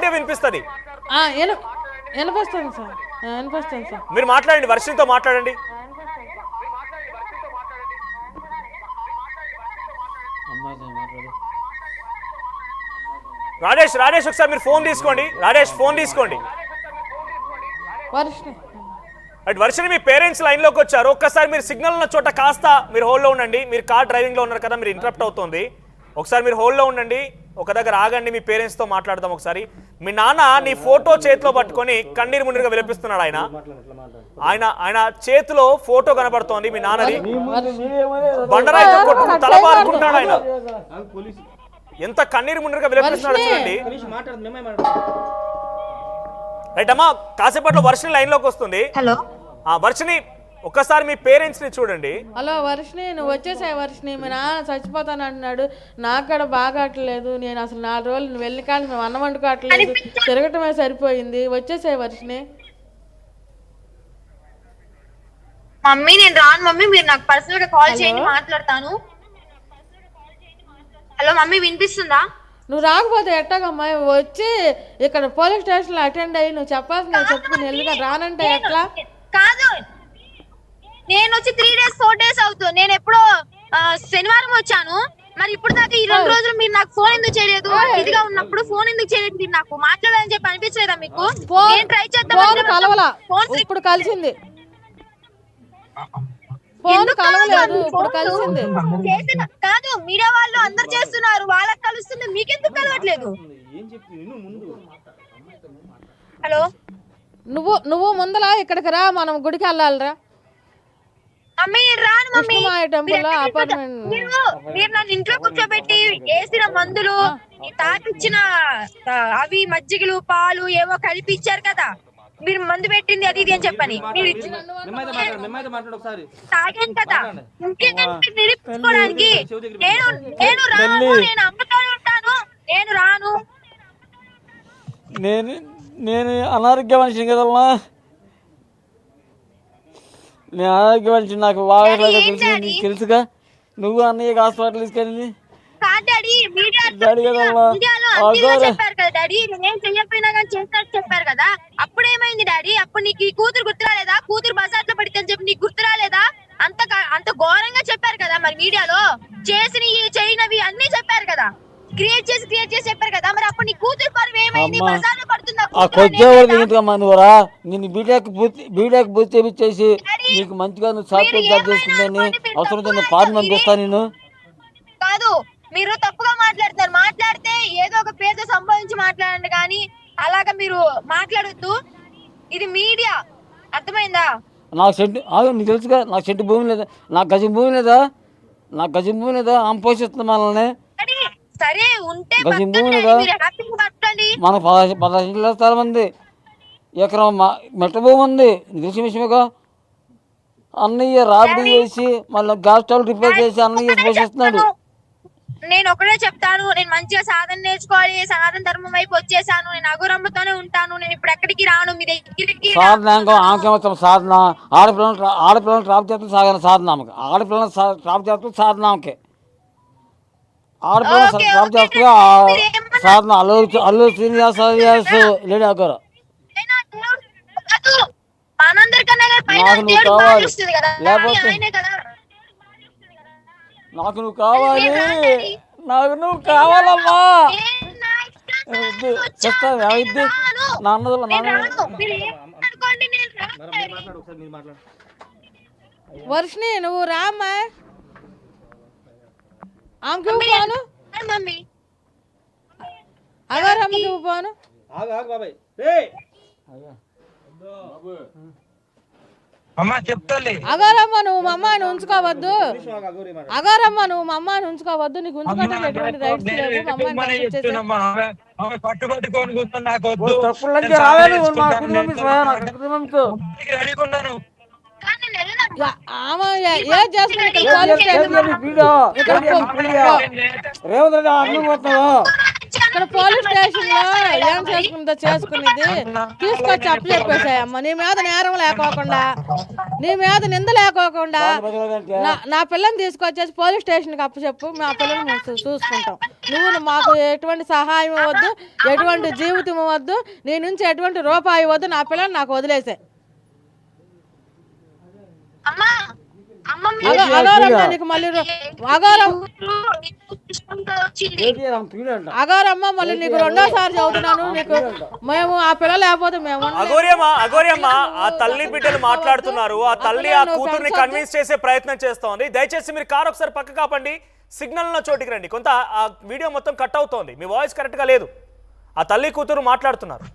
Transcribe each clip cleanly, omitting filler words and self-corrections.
క్లియర్గా వినిపిస్తుంది. వినిపిస్తుంది సార్, వినిపిస్తుంది సార్. మీరు మాట్లాడండి, వర్షినితో మాట్లాడండి. రాజేష్ ఒకసారి మీరు ఫోన్ తీసుకోండి. రాజేష్ ఫోన్ తీసుకోండి. వర్షిని మీ పేరెంట్స్ లైన్లోకి వచ్చారు. ఒక్కసారి మీరు సిగ్నల్ ఉన్న చోట కాస్త మీరు హోల్డ్లో ఉండండి. మీరు కార్ డ్రైవింగ్లో ఉన్నారు కదా, మీరు ఇంటరప్ట్ అవుతుంది. ఒకసారి మీరు హోల్డ్లో ఉండండి, ఒక దగ్గర ఆగండి, మీ పేరెంట్స్తో మాట్లాడదాం ఒకసారి. మీ నాన్న నీ ఫోటో చేతిలో పట్టుకొని కన్నీరు మున్నీరుగా విలపిస్తున్నాడు. ఆయన చేతిలో ఫోటో కనబడుతోంది మీ నాన్నది. బండరాయితో కొట్టు తల బారుకుంటున్నాడు ఆయన. ఎంత కన్నీరు మున్నీరుగా విలపిస్తున్నాడు చూడండి. రైట్ అమ్మా, కాసేపట్లో వర్షిని లైన్లోకి వస్తుంది. వర్షిని ఒక్కసారి మీ పేరెంట్స్ ని చూడండి. హలో వర్షిని, నువ్వు వచ్చేసాయి వర్షిని. మీ నాన్న చచ్చిపోతాను అంటున్నాడు. నాకు కూడా బాగాట్లేదు. నేను అసలు 4 రోజులు నువ్వు వెళ్ళి కానీ మేము అన్నం వండుకోవట్లేదు, తిరగటమే సరిపోయింది. వచ్చేసాయి వర్షిని. మమ్మీ నేను రాను మమ్మీ, మీరు నాకు పర్సనల్ గా కాల్ చేయండి, మాట్లాడతాను. హలో మమ్మీ వినిపిస్తుందా? నువ్వు రాకపోతే ఎట్టాగమ్మా? వచ్చి ఇక్కడ పోలీస్ స్టేషన్ లో అటెండ్ అయ్యి నువ్వు చెప్పాల్సిన చెప్పుకుని వెళ్ళిగా రానంటే ఎట్లా? కాదు, నేను వచ్చి 3 days 4 days అవుతుంది. నేను ఎప్పుడో శనివారం వచ్చాను. మరి ఇప్పుడు దాకా ఈ 2 రోజులు మీరు నాకు ఫోన్ ఎందుకు చేయలేదు? ఇదిగా ఉన్నప్పుడు ఫోన్ ఎందుకు చేయలేదు? మీరు నాకు మాట్లాడాలని చెప్పి అనిపించలేదా మీకు? నేను ట్రై చేద్దాం, ఇప్పుడు కలిసింది. ఫోన్ కలవలేదు, ఇప్పుడు కలిసింది. కాదు, మీడియా వాళ్ళు అందరు చేస్తున్నారు, వాళ్ళకి కలుస్తుంది, మీకెందుకు కలవట్లేదు? హలో, నువ్వు ముందలా ఇక్కడికి రా, మనం గుడికి వెళ్ళాలిరా. మమ్మీ రాను మమ్మీ, టెంపుల్ లో అపార్ట్మెంట్. మీరు నన్ను ఇంట్లో కూర్చోబెట్టి వేసిన మందులు, తాపిచ్చిన అవి మజ్జిగలు పాలు ఏవో కలిపి ఇచ్చారు కదా, మీరు మందు పెట్టింది అది ఇది అని చెప్పని మీరు తాగాను కదా. ఇంకేంటంటే నిరూపించుకోవడానికి నేను రాను, నేను అమ్మతో ఉంటాను, నేను రాను. నేను అనారోగ్య మనిషిని కదమ్మా, నేను అనారోగ్య మనిషి. నాకు బాగా తెలుసుగా, నువ్వు అన్నయ్యకి హాస్పిటల్ తీసుకెళ్ళింది. చెప్పారు కదా డాడీ, నేనేం చెయ్యకపోయినా కానీ చేసినట్టు చెప్పారు కదా. అప్పుడు ఏమైంది డాడీ? అప్పుడు నీకు ఈ కూతురు గుర్తు రాలేదా? కూతురు బజార్లో పడితే అని చెప్పి నీకు గుర్తు రాలేదా? అంత ఘోరంగా చెప్పారు కదా మరి మీడియాలో. చేసినవి చేయనవి అన్ని చెప్పారు కదా, క్రియేట్ చేసి చెప్పారు కదా. మరి అప్పుడు నీ కూతురు పరువు ఏమైంది? బజార్లో పడుతుందా? నేను బీటెక్ పూర్తి చేపించేసి నీకు మంచిగా నువ్వు సాఫ్ట్వేర్ జాబ్ చేస్తుందని అవసరం ఫార్మ్ పంపిస్తాను నేను. కాదు, మీరు తప్పుగా మాట్లాడితే ఏదో ఒక పేరుతో సంబోధించి మాట్లాడండి, కానీ అలాగా మీరు మాట్లాడొద్దు. ఇది మీడియా, అర్థమైందా? నాకు సెంటు నీకు తెలుసుగా, నాకు సెంటు భూమి లేదా, నాకు గజం భూమి లేదా, ఆమె పోషిస్తుంది మనల్ని. సరే ఉంటే గజం భూమి లేదా, మన 10 ఇంట్లో స్థలం ఉంది, ఎకరం మెట్ట భూమి ఉంది. తెలిసిన విషయమేగా. అన్నయ్య రాబడి చేసి మళ్ళీ గ్యాస్ స్టవ్ రిపేర్ చేసి అన్నయ్య పోషిస్తున్నాడు. నేను ఒకటే చెప్తాను, నేను మంచిగా సాధన నేర్చుకోవాలి, సనాతన ధర్మం వైపు వచ్చేసాను, నేను అగురమ్మతోనే ఉంటాను, నేను ఇప్పుడు ఎక్కడికి రాను మీ దగ్గరికి. సాధన ఆమెకేమొస్తాం? సాధన ఆడపిల్లలను ట్రాప్ చేస్తే సాధన ఆమెకి, ఆడపిల్లలను ట్రాప్ చేస్తే సాధన ఆమెకి, ఆడపిల్లలను ట్రాప్ చేస్తే సాధన. అల్లు శ్రీనివాస్ లేడీ అగోర. నాకు నువ్వు కావాలి, లేకపోతే నాకు నువ్వు కావాలి, నాకు నువ్వు కావాలమ్మా. చెప్తాను ఇది నా అన్నదమ్మ వర్షిని, నువ్వు రామ్మా. ఆమెకి పోను, అగారమ్మకి పోను. అగారమ్మ నువ్వు మా అమ్మాయిని ఉంచుకోవద్దు, అగారమ్మ నువ్వు మా అమ్మాయిని ఉంచుకోవద్దు, నీకు ఉంచుకోవడానికి ఎటువంటి రైట్స్ లేవు. మా అమ్మాయిని ఏం చేస్తుంది? ఇక్కడ పోలీస్ స్టేషన్ లో ఏం చేసుకుందో చేసుకునేది తీసుకొచ్చి అప్పచెప్పేసాయమ్మ. నీ మీద నేరం లేకోకుండా, నీ మీద నింద లేకోకుండా నా పిల్లని తీసుకొచ్చేసి పోలీస్ స్టేషన్కి అప్పచెప్పు, మా పిల్లల్ని మేము చూసుకుంటాం. నువ్వు మాకు ఎటువంటి సహాయం ఇవ్వద్దు, ఎటువంటి జీవితం ఇవ్వద్దు, నీ నుంచి ఎటువంటి రూపాయి ఇవ్వద్దు, నా పిల్లని నాకు వదిలేసే. అమ్మా అమ్మ అగోరమ్మ నీకు మళ్ళీ అగోరమ్మ మళ్ళీ నీకు రెండోసారి చదువుతున్నాను. నీకు మేము ఆ పిల్ల లేకపోతే మేము అగోరియమ్మ ఆ తల్లి బిడ్డలు మాట్లాడుతున్నారు. ఆ తల్లి ఆ కూతుర్ని కన్విన్స్ చేసే ప్రయత్నం చేస్తోంది. దయచేసి మీరు కారు ఒకసారి పక్క కాపండి, సిగ్నల్ ఉన్న చోటికి రండి. కొంత ఆ వీడియో మొత్తం కట్ అవుతోంది, మీ వాయిస్ కరెక్ట్ గా లేదు. ఆ తల్లి కూతురు మాట్లాడుతున్నారు.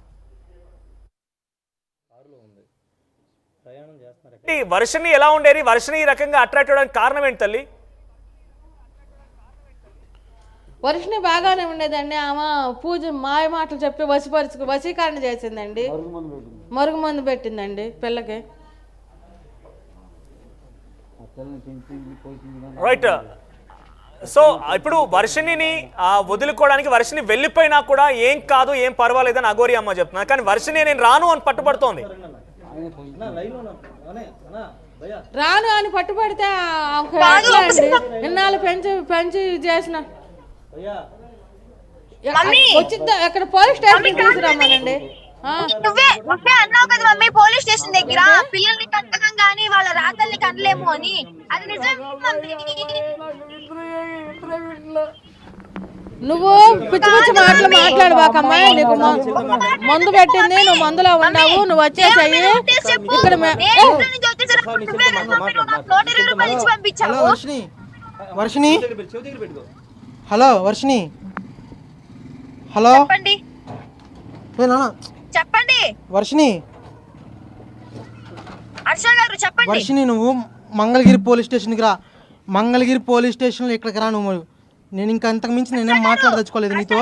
వర్షని ఎలా ఉండేది? వర్షని ఈ రకంగా అట్రాక్ట్ అవడానికి కారణం ఏంటి తల్లి? వర్షని బాగానే ఉండేదండి. ఆమె పూజ మాయ మాటలు చెప్పి వశీకరణ చేసిందండి, మరుగు మందు పెట్టిందండి పిల్లకి. రైట్. సో ఇప్పుడు వర్షిణిని వదులుకోవడానికి వర్షిని వెళ్ళిపోయినా కూడా ఏం కాదు, ఏం పర్వాలేదని అఘోరి అమ్మ చెప్తున్నారు. కానీ వర్షిని నేను రాను అని పట్టుబడుతోంది. రాను అని పట్టుబడితే ఇన్నాళ్ళు పెంచి చేసిన వచ్చిద్దా ఎక్కడ పోలీస్ స్టేషన్ తీసుకురమ్మానండి. నువ్వే అన్నావు కదా మమ్మీ పోలీస్ స్టేషన్ దగ్గర పిల్లల్ని కంటకం గానీ వాళ్ళ రాతల్ని కనలేము అని. అది నిజం. నువ్వు పిచ్చి పిచ్చి మాటలు మాట్లాడబాకమ్మా. నీకు మందు పెట్టింది, నువ్వు మందులో ఉన్నావు, నువ్వు వచ్చేసాయి ఇక్కడ. వర్షిని, హలో వర్షిని, హలో చెప్పండి వర్షిని. హర్ష గారు చెప్పండి. వర్షిని నువ్వు మంగళగిరి పోలీస్ స్టేషన్కి రా. మంగళగిరి పోలీస్ స్టేషన్లో ఇక్కడికి రా. నువ్వు నేను ఇంకా అంతకు మించి నేనేం మాట్లాడదలుచుకోలేదు నీతో.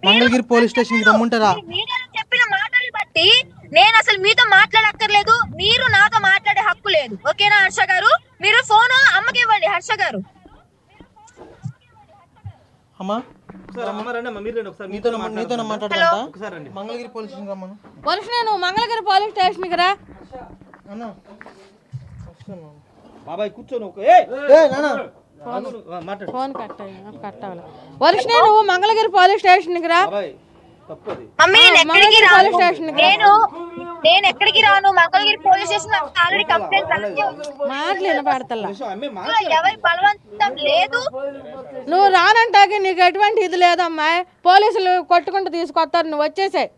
మంగళగిరి పోలీస్ స్టేషన్కి రమ్ముంటారా? చెప్పిన మాటలు బట్టి నేను అసలు మీతో మాట్లాడక్కర్లేదు, మీరు నాతో మాట్లాడే హక్కు లేదు. ఓకేనా హర్ష గారు? మీరు ఫోన్ అమ్మకి ఇవ్వండి. హర్ష గారు అమ్మా నీతో మాట్లాడతా. మంగళగిరి పోలీస్ స్టేషన్ రమ్మను. వర్షని నువ్వు మంగళగిరి పోలీస్ స్టేషన్కి రా. బాబాయ్ కూర్చోను. ఫోన్ కట్టాలి. వర్షని నువ్వు మంగళగిరి పోలీస్ స్టేషన్కి రా. మమ్మీ నేను ఎక్కడికి రాను. Mangalagiri police station already complaint మాటలు పడతల్లా. ఎవరి బలవంతం లేదు. నువ్వు రానంటాకి నీకు ఎటువంటి ఇది లేదమ్మా. పోలీసులు కొట్టుకుంటూ తీసుకొస్తారు, నువ్వు వచ్చేసాయి.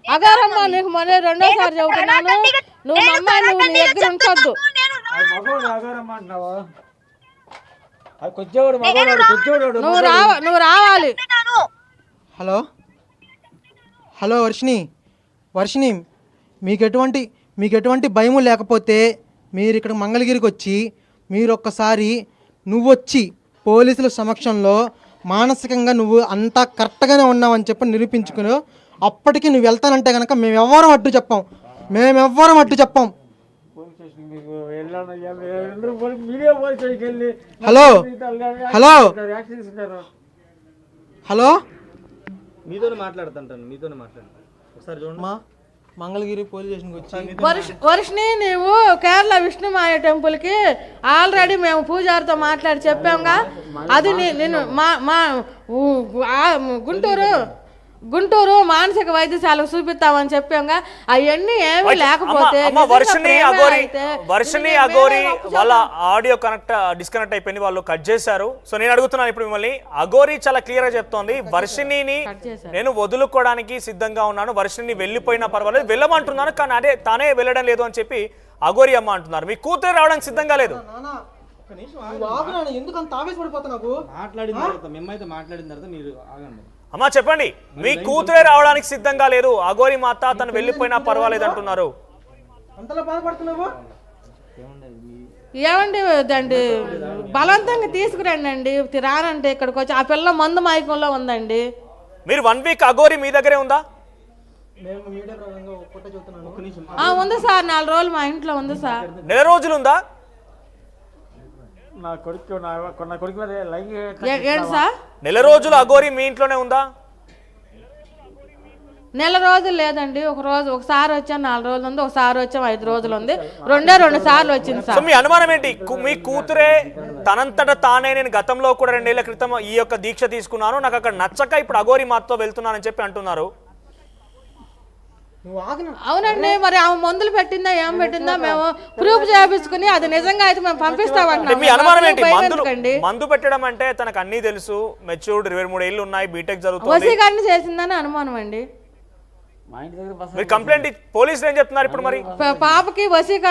అగారమ్మా నీకు మొన్న రెండోసారి చెబుతున్నాను, నువ్వు మా అమ్మాయి నువ్వు నీ దగ్గర ఉంచొద్దు. నువ్వు రావాలి. హలో హలో వర్షిని మీకు ఎటువంటి భయం లేకపోతే మీరు ఇక్కడ మంగళగిరికి వచ్చి మీరు ఒక్కసారి నువ్వొచ్చి పోలీసుల సమక్షంలో మానసికంగా నువ్వు అంతా కరెక్ట్గానే ఉన్నావని చెప్పి నిరూపించుకుని అప్పటికి నువ్వు వెళ్తానంటే కనుక మేమెవ్వరం అడ్డు చెప్పాం. హలో హలో హలో మీతోనే మాట్లాడుతుంటాను. ఒకసారి చూడమ్మా. మంగళగిరి పోలీస్ స్టేషన్కి వచ్చి వర్షిని నువ్వు కేరళ విష్ణుమాయ టెంపుల్కి ఆల్రెడీ మేము పూజారితో మాట్లాడి చెప్పాంగా. అది నేను మా గుంటూరు మానసిక వైద్యశాలకు చూపిస్తామని చెప్పాంగా. అవన్నీ ఏమీ లేకపోతే వర్షిని అఘోరి వాళ్ళ ఆడియో డిస్కనెక్ట్ అయిపోయింది, వాళ్ళు కట్ చేశారు. సో నేను అడుగుతున్నాను ఇప్పుడు మిమ్మల్ని. అఘోరి చాలా క్లియర్ గా చెప్తోంది, వర్షిణిని నేను వదులుకోవడానికి సిద్ధంగా ఉన్నాను, వర్షిణిని వెళ్ళిపోయినా పర్వాలేదు, వెళ్ళమంటున్నాను, కానీ అదే తానే వెళ్ళడం లేదు అని చెప్పి అఘోరి అమ్మ అంటున్నారు. మీ కూతురు రావడానికి సిద్ధంగా లేదు. మాట్లాడిన తర్వాత మీరు ఆగండి. అమ్మా చెప్పండి, మీ కూతురే రావడానికి సిద్ధంగా లేదు, అఘోరి మాత తను వెళ్ళిపోయినా పర్వాలేదు అంటున్నారు. ఏమండి దండి బలవంతంగా తీసుకురండి. రానంటే ఇక్కడికి వచ్చి ఆ పిల్ల మందు మైకంలో ఉందండి. మీరు 1 వీక్ అఘోరి మీ దగ్గరే ఉందా? ఉంది సార్, 4 రోజులు మా ఇంట్లో ఉంది సార్. నెల రోజులు ఉందా? నా కొడుకు మీద ఏంటి సార్? నెల రోజులు అఘోరి మీ ఇంట్లోనే ఉందా? నెల రోజులు లేదండి, ఒకసారి వచ్చాను 4 రోజులు ఉంది, ఒకసారి వచ్చాము 5 రోజులు ఉంది, 2 సార్లు వచ్చింది సో సార్. మీ అనుమానం ఏంటి? మీ కూతురే తనంతట తానే నేను గతంలో కూడా 2 ఏళ్ల క్రితం ఈ యొక్క దీక్ష తీసుకున్నాను, నాకు అక్కడ నచ్చక ఇప్పుడు అఘోరి మాతో వెళ్తున్నానని చెప్పి అంటున్నారు. నువ్వు ఆగిన అవునండి, మరి ఆమె మందులు పెట్టిందా ఏం పెట్టిందా మేము ప్రూఫ్ చేపించుకుని అది నిజంగా అయితే మేము అంటే పంపిస్తామంటున్నాం. మీ అనుమానం ఏంటి? భయం మందులు ఎందుకండి? మందు పెట్టడం అంటే తనకు అన్ని తెలుసు, మెచ్యూర్డ్ 23 ఏళ్ళు ఉన్నాయి, బీటెక్ జరుగుతుంది. వసీకరణ చేసిందని అనుమానం అండి. మా ఇంటి దగ్గర బస్ మీరు కంప్లైంట్ పోలీసులు ఏం చెప్తున్నారు ఇప్పుడు మరి? పాపకి వసీకరణ